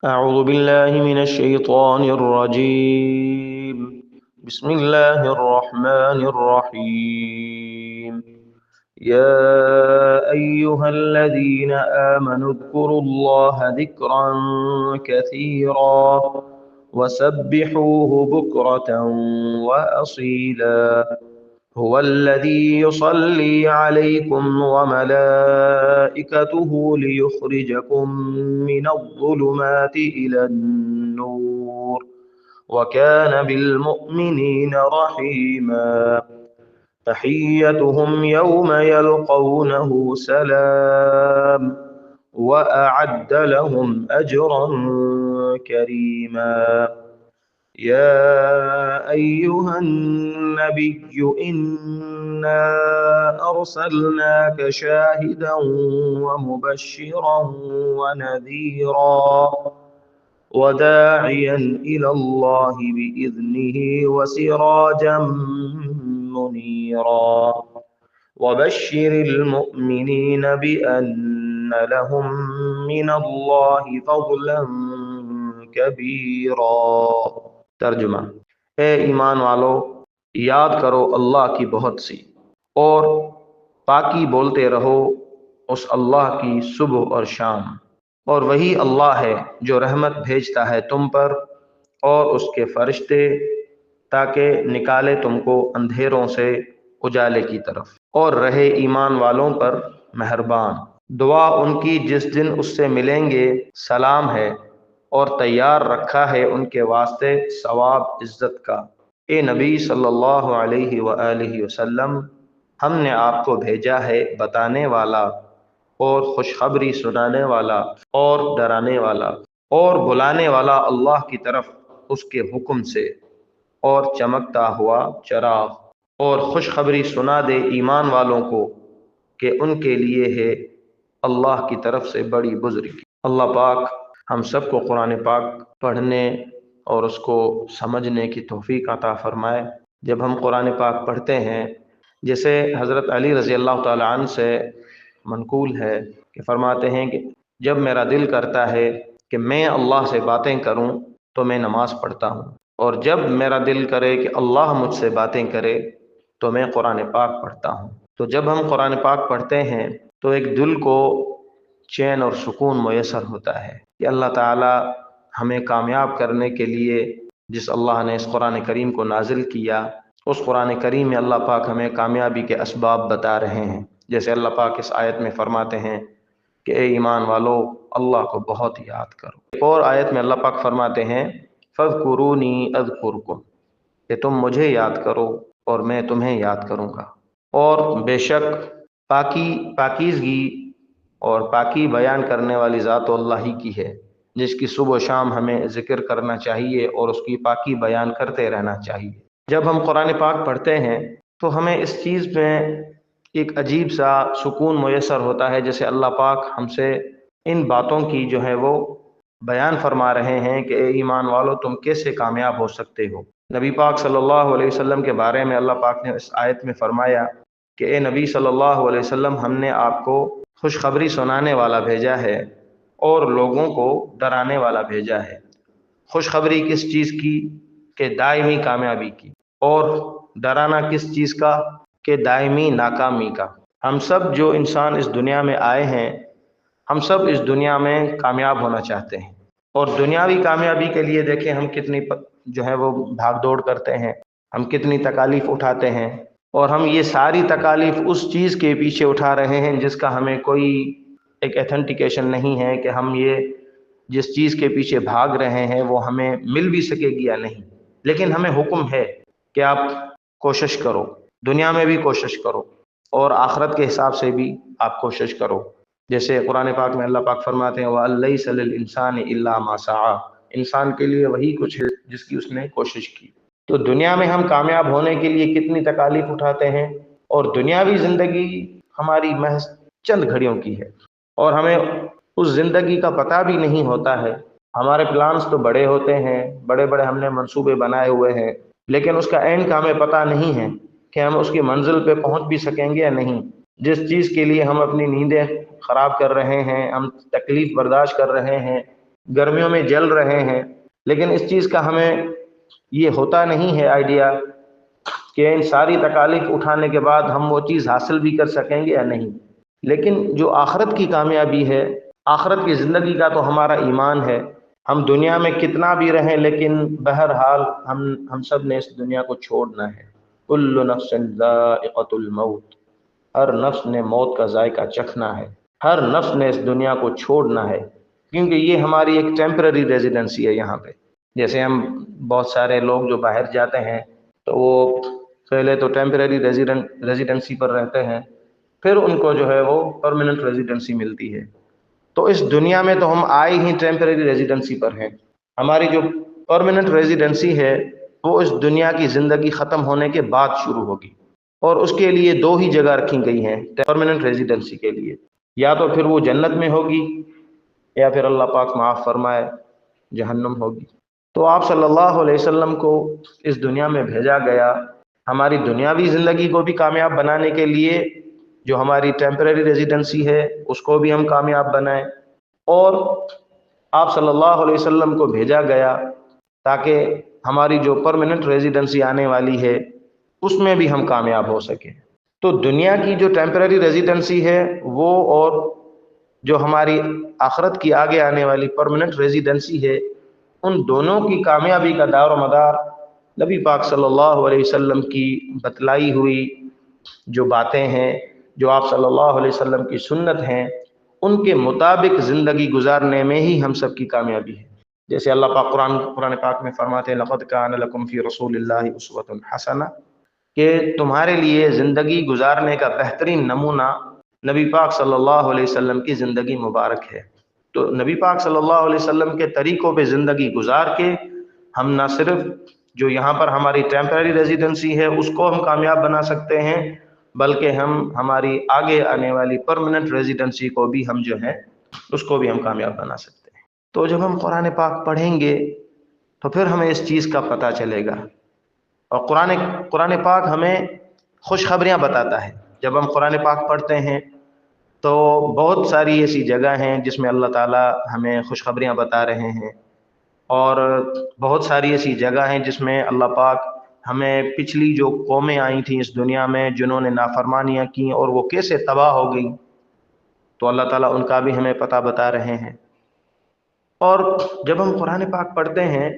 أعوذ بالله من الشيطان الرجيم. بسم الله الرحمن الرحيم. يا أيها الذين آمنوا اذكروا الله ذكرا كثيرا وسبحوه بكرة وأصيلا. هو الذي يصلي عليكم وملائكته ليخرجكم من الظلمات إلى النور وكان بالمؤمنين رحيما. تحيتهم يوم يلقونه سلام وأعد لهم أجرا كريما. يا أيها النبي إنا أرسلناك شاهدا ومبشرا ونذيرا وداعيا إلى الله بإذنه وسراجا منيرا. وبشر المؤمنين بأن لهم من الله فضلا كبيرا. ترجمہ: اے ایمان والو، یاد کرو اللہ کی بہت سی اور پاکی بولتے رہو اس اللہ کی صبح اور شام، اور وہی اللہ ہے جو رحمت بھیجتا ہے تم پر اور اس کے فرشتے، تاکہ نکالے تم کو اندھیروں سے اجالے کی طرف اور رہے ایمان والوں پر مہربان۔ دعا ان کی جس دن اس سے ملیں گے سلام ہے، اور تیار رکھا ہے ان کے واسطے ثواب عزت کا۔ اے نبی صلی اللہ علیہ وآلہ وسلم، ہم نے آپ کو بھیجا ہے بتانے والا اور خوشخبری سنانے والا اور ڈرانے والا اور بلانے والا اللہ کی طرف اس کے حکم سے، اور چمکتا ہوا چراغ، اور خوشخبری سنا دے ایمان والوں کو کہ ان کے لیے ہے اللہ کی طرف سے بڑی بزرگی۔ اللہ پاک ہم سب کو قرآن پاک پڑھنے اور اس کو سمجھنے کی توفیق عطا فرمائے۔ جب ہم قرآن پاک پڑھتے ہیں، جیسے حضرت علی رضی اللہ تعالی عنہ سے منقول ہے کہ فرماتے ہیں کہ جب میرا دل کرتا ہے کہ میں اللہ سے باتیں کروں تو میں نماز پڑھتا ہوں، اور جب میرا دل کرے کہ اللہ مجھ سے باتیں کرے تو میں قرآن پاک پڑھتا ہوں۔ تو جب ہم قرآن پاک پڑھتے ہیں تو ایک دل کو چین اور سکون میسر ہوتا ہے کہ اللہ تعالی ہمیں کامیاب کرنے کے لیے جس اللہ نے اس قرآن کریم کو نازل کیا، اس قرآن کریم میں اللہ پاک ہمیں کامیابی کے اسباب بتا رہے ہیں۔ جیسے اللہ پاک اس آیت میں فرماتے ہیں کہ اے ایمان والو، اللہ کو بہت یاد کرو۔ ایک اور آیت میں اللہ پاک فرماتے ہیں فَاذْكُرُونِي أَذْكُرْكُمْ، کہ تم مجھے یاد کرو اور میں تمہیں یاد کروں گا۔ اور بے شک پاکیزگی اور پاکی بیان کرنے والی ذات اللہ ہی کی ہے، جس کی صبح و شام ہمیں ذکر کرنا چاہیے اور اس کی پاکی بیان کرتے رہنا چاہیے۔ جب ہم قرآن پاک پڑھتے ہیں تو ہمیں اس چیز میں ایک عجیب سا سکون میسر ہوتا ہے، جیسے اللہ پاک ہم سے ان باتوں کی جو ہے وہ بیان فرما رہے ہیں کہ اے ایمان والو، تم کیسے کامیاب ہو سکتے ہو۔ نبی پاک صلی اللہ علیہ وسلم کے بارے میں اللہ پاک نے اس آیت میں فرمایا کہ اے نبی صلی اللہ علیہ وسلم، ہم نے آپ کو خوشخبری سنانے والا بھیجا ہے اور لوگوں کو ڈرانے والا بھیجا ہے۔ خوشخبری کس چیز کی؟ کہ دائمی کامیابی کی، اور ڈرانا کس چیز کا؟ کہ دائمی ناکامی کا۔ ہم سب جو انسان اس دنیا میں آئے ہیں، ہم سب اس دنیا میں کامیاب ہونا چاہتے ہیں، اور دنیاوی کامیابی کے لیے دیکھیں ہم کتنی جو ہے وہ بھاگ دوڑ کرتے ہیں، ہم کتنی تکالیف اٹھاتے ہیں، اور ہم یہ ساری تکالیف اس چیز کے پیچھے اٹھا رہے ہیں جس کا ہمیں کوئی ایک ایتھنٹیکیشن نہیں ہے کہ ہم یہ جس چیز کے پیچھے بھاگ رہے ہیں وہ ہمیں مل بھی سکے گی یا نہیں۔ لیکن ہمیں حکم ہے کہ آپ کوشش کرو، دنیا میں بھی کوشش کرو اور آخرت کے حساب سے بھی آپ کوشش کرو۔ جیسے قرآن پاک میں اللہ پاک فرماتے ہیں وَأَلَّيْسَ لِلْإِنسَانِ إِلَّا مَا سَعَىٰ، انسان کے لیے وہی کچھ ہے جس کی اس نے کوشش کی۔ تو دنیا میں ہم کامیاب ہونے کے لیے کتنی تکالیف اٹھاتے ہیں، اور دنیاوی زندگی ہماری محض چند گھڑیوں کی ہے، اور ہمیں اس زندگی کا پتہ بھی نہیں ہوتا ہے۔ ہمارے پلانز تو بڑے ہوتے ہیں، بڑے بڑے ہم نے منصوبے بنائے ہوئے ہیں، لیکن اس کا اینڈ کا ہمیں پتہ نہیں ہے کہ ہم اس کی منزل پہ پہنچ بھی سکیں گے یا نہیں۔ جس چیز کے لیے ہم اپنی نیندیں خراب کر رہے ہیں، ہم تکلیف برداشت کر رہے ہیں، گرمیوں میں جل رہے ہیں، لیکن اس چیز کا ہمیں یہ ہوتا نہیں ہے آئیڈیا کہ ان ساری تکالیف اٹھانے کے بعد ہم وہ چیز حاصل بھی کر سکیں گے یا نہیں۔ لیکن جو آخرت کی کامیابی ہے، آخرت کی زندگی کا تو ہمارا ایمان ہے۔ ہم دنیا میں کتنا بھی رہیں، لیکن بہرحال ہم سب نے اس دنیا کو چھوڑنا ہے۔ کل نفس ذائقۃ الموت، ہر نفس نے موت کا ذائقہ چکھنا ہے، ہر نفس نے اس دنیا کو چھوڑنا ہے، کیونکہ یہ ہماری ایک ٹیمپرری ریزیڈنسی ہے یہاں پہ۔ جیسے ہم بہت سارے لوگ جو باہر جاتے ہیں تو وہ پہلے تو ٹیمپرری ریزیڈنسی پر رہتے ہیں، پھر ان کو جو ہے وہ پرماننٹ ریزیڈنسی ملتی ہے۔ تو اس دنیا میں تو ہم آئے ہی ٹیمپرری ریزیڈنسی پر ہیں۔ ہماری جو پرماننٹ ریزیڈنسی ہے وہ اس دنیا کی زندگی ختم ہونے کے بعد شروع ہوگی، اور اس کے لیے دو ہی جگہ رکھی گئی ہیں پرماننٹ ریزیڈنسی کے لیے، یا تو پھر وہ جنت میں ہوگی، یا پھر اللہ پاک معاف فرمائے جہنم ہوگی۔ تو آپ صلی اللہ علیہ وسلم کو اس دنیا میں بھیجا گیا ہماری دنیاوی زندگی کو بھی کامیاب بنانے کے لیے، جو ہماری ٹیمپرری ریزیڈنسی ہے اس کو بھی ہم کامیاب بنائیں، اور آپ صلی اللہ علیہ وسلم کو بھیجا گیا تاکہ ہماری جو پرماننٹ ریزیڈنسی آنے والی ہے اس میں بھی ہم کامیاب ہو سکیں۔ تو دنیا کی جو ٹیمپرری ریزیڈنسی ہے وہ، اور جو ہماری آخرت کی آگے آنے والی پرماننٹ ریزیڈنسی ہے، ان دونوں کی کامیابی کا دار و مدار نبی پاک صلی اللہ علیہ وسلم کی بتلائی ہوئی جو باتیں ہیں، جو آپ صلی اللہ علیہ وسلم کی سنت ہیں، ان کے مطابق زندگی گزارنے میں ہی ہم سب کی کامیابی ہے۔ جیسے اللہ پاک قرآن پاک میں فرماتے ہیں لقد کان لکم فی رسول اللہ اسوۃ حسنہ، کہ تمہارے لیے زندگی گزارنے کا بہترین نمونہ نبی پاک صلی اللہ علیہ وسلم کی زندگی مبارک ہے۔ تو نبی پاک صلی اللہ علیہ وسلم کے طریقوں پہ زندگی گزار کے ہم نہ صرف جو یہاں پر ہماری ٹیمپرری ریزیڈنسی ہے اس کو ہم کامیاب بنا سکتے ہیں، بلکہ ہم ہماری آگے آنے والی پرماننٹ ریزیڈنسی کو بھی ہم جو ہے اس کو بھی ہم کامیاب بنا سکتے ہیں۔ تو جب ہم قرآن پاک پڑھیں گے تو پھر ہمیں اس چیز کا پتہ چلے گا، اور قرآن پاک ہمیں خوشخبریاں بتاتا ہے۔ جب ہم قرآن پاک پڑھتے ہیں تو بہت ساری ایسی جگہ ہیں جس میں اللہ تعالیٰ ہمیں خوشخبریاں بتا رہے ہیں، اور بہت ساری ایسی جگہ ہیں جس میں اللہ پاک ہمیں پچھلی جو قومیں آئی تھیں اس دنیا میں جنہوں نے نافرمانیاں کی اور وہ کیسے تباہ ہو گئی، تو اللہ تعالیٰ ان کا بھی ہمیں پتہ بتا رہے ہیں۔ اور جب ہم قرآن پاک پڑھتے ہیں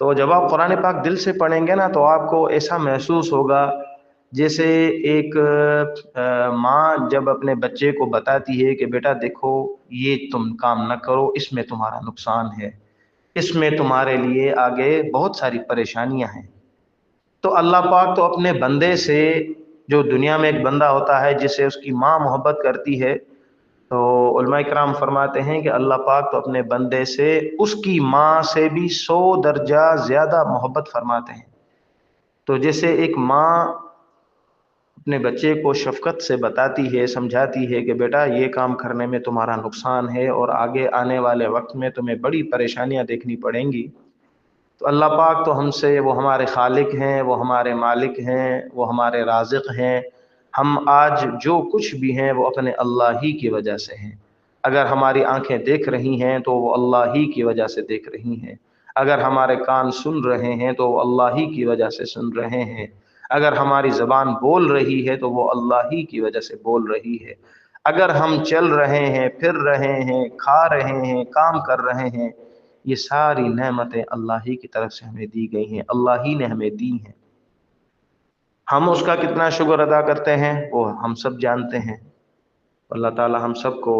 تو جب آپ قرآن پاک دل سے پڑھیں گے نا تو آپ کو ایسا محسوس ہوگا جیسے ایک ماں جب اپنے بچے کو بتاتی ہے کہ بیٹا دیکھو یہ تم کام نہ کرو، اس میں تمہارا نقصان ہے، اس میں تمہارے لیے آگے بہت ساری پریشانیاں ہیں۔ تو اللہ پاک تو اپنے بندے سے، جو دنیا میں ایک بندہ ہوتا ہے جسے اس کی ماں محبت کرتی ہے، تو علماء کرام فرماتے ہیں کہ اللہ پاک تو اپنے بندے سے اس کی ماں سے بھی 100 درجہ زیادہ محبت فرماتے ہیں۔ تو جیسے ایک ماں اپنے بچے کو شفقت سے بتاتی ہے، سمجھاتی ہے کہ بیٹا یہ کام کرنے میں تمہارا نقصان ہے اور آگے آنے والے وقت میں تمہیں بڑی پریشانیاں دیکھنی پڑیں گی، تو اللہ پاک تو ہم سے، وہ ہمارے خالق ہیں، وہ ہمارے مالک ہیں، وہ ہمارے رازق ہیں۔ ہم آج جو کچھ بھی ہیں وہ اپنے اللہ ہی کی وجہ سے ہیں۔ اگر ہماری آنکھیں دیکھ رہی ہیں تو وہ اللہ ہی کی وجہ سے دیکھ رہی ہیں، اگر ہمارے کان سن رہے ہیں تو وہ اللہ ہی کی وجہ سے سن رہے ہیں، اگر ہماری زبان بول رہی ہے تو وہ اللہ ہی کی وجہ سے بول رہی ہے، اگر ہم چل رہے ہیں، پھر رہے ہیں، کھا رہے ہیں، کام کر رہے ہیں، یہ ساری نعمتیں اللہ ہی کی طرف سے ہمیں دی گئی ہیں، اللہ ہی نے ہمیں دی ہیں۔ ہم اس کا کتنا شکر ادا کرتے ہیں وہ ہم سب جانتے ہیں۔ اللہ تعالی ہم سب کو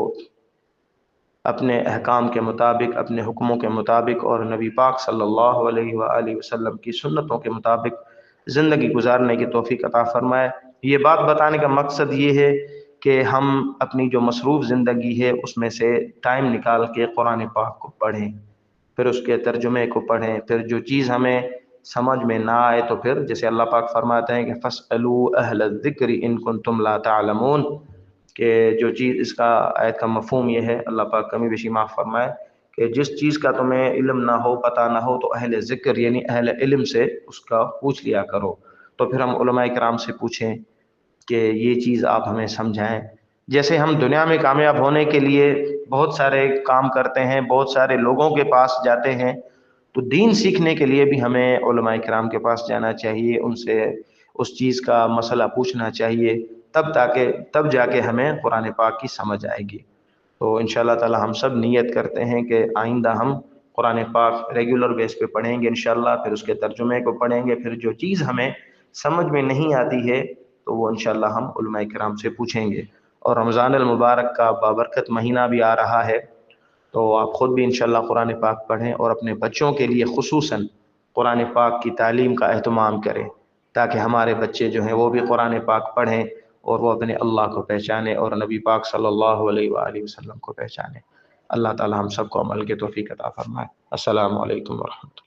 اپنے احکام کے مطابق، اپنے حکموں کے مطابق اور نبی پاک صلی اللہ علیہ وآلہ وسلم کی سنتوں کے مطابق زندگی گزارنے کی توفیق عطا فرمائے۔ یہ بات بتانے کا مقصد یہ ہے کہ ہم اپنی جو مصروف زندگی ہے اس میں سے ٹائم نکال کے قرآن پاک کو پڑھیں، پھر اس کے ترجمے کو پڑھیں، پھر جو چیز ہمیں سمجھ میں نہ آئے تو پھر جیسے اللہ پاک فرماتے ہیں کہ فَاسْأَلُوا أَهْلَ الذِّكْرِ إِن كُنتُمْ لَا تَعْلَمُونَ، کہ جو چیز اس کا آیت کا مفہوم یہ ہے، اللہ پاک کمی بیشی معاف فرمائے، کہ جس چیز کا تمہیں علم نہ ہو، پتہ نہ ہو، تو اہل ذکر یعنی اہل علم سے اس کا پوچھ لیا کرو۔ تو پھر ہم علماء کرام سے پوچھیں کہ یہ چیز آپ ہمیں سمجھائیں۔ جیسے ہم دنیا میں کامیاب ہونے کے لیے بہت سارے کام کرتے ہیں، بہت سارے لوگوں کے پاس جاتے ہیں، تو دین سیکھنے کے لیے بھی ہمیں علماء کرام کے پاس جانا چاہیے، ان سے اس چیز کا مسئلہ پوچھنا چاہیے، تب جا کے ہمیں قرآن پاک کی سمجھ آئے گی۔ تو انشاءاللہ تعالی ہم سب نیت کرتے ہیں کہ آئندہ ہم قرآن پاک ریگولر بیس پہ پڑھیں گے انشاءاللہ، پھر اس کے ترجمے کو پڑھیں گے، پھر جو چیز ہمیں سمجھ میں نہیں آتی ہے تو وہ انشاءاللہ ہم علماء کرام سے پوچھیں گے۔ اور رمضان المبارک کا بابرکت مہینہ بھی آ رہا ہے، تو آپ خود بھی انشاءاللہ قرآن پاک پڑھیں اور اپنے بچوں کے لیے خصوصاً قرآن پاک کی تعلیم کا اہتمام کریں، تاکہ ہمارے بچے جو ہیں وہ بھی قرآن پاک پڑھیں اور وہ اپنے اللہ کو پہچانے اور نبی پاک صلی اللہ علیہ وآلہ وسلم کو پہچانے۔ اللہ تعالی ہم سب کو عمل کے توفیق عطا فرمائے۔ السلام علیکم ورحمۃ اللہ۔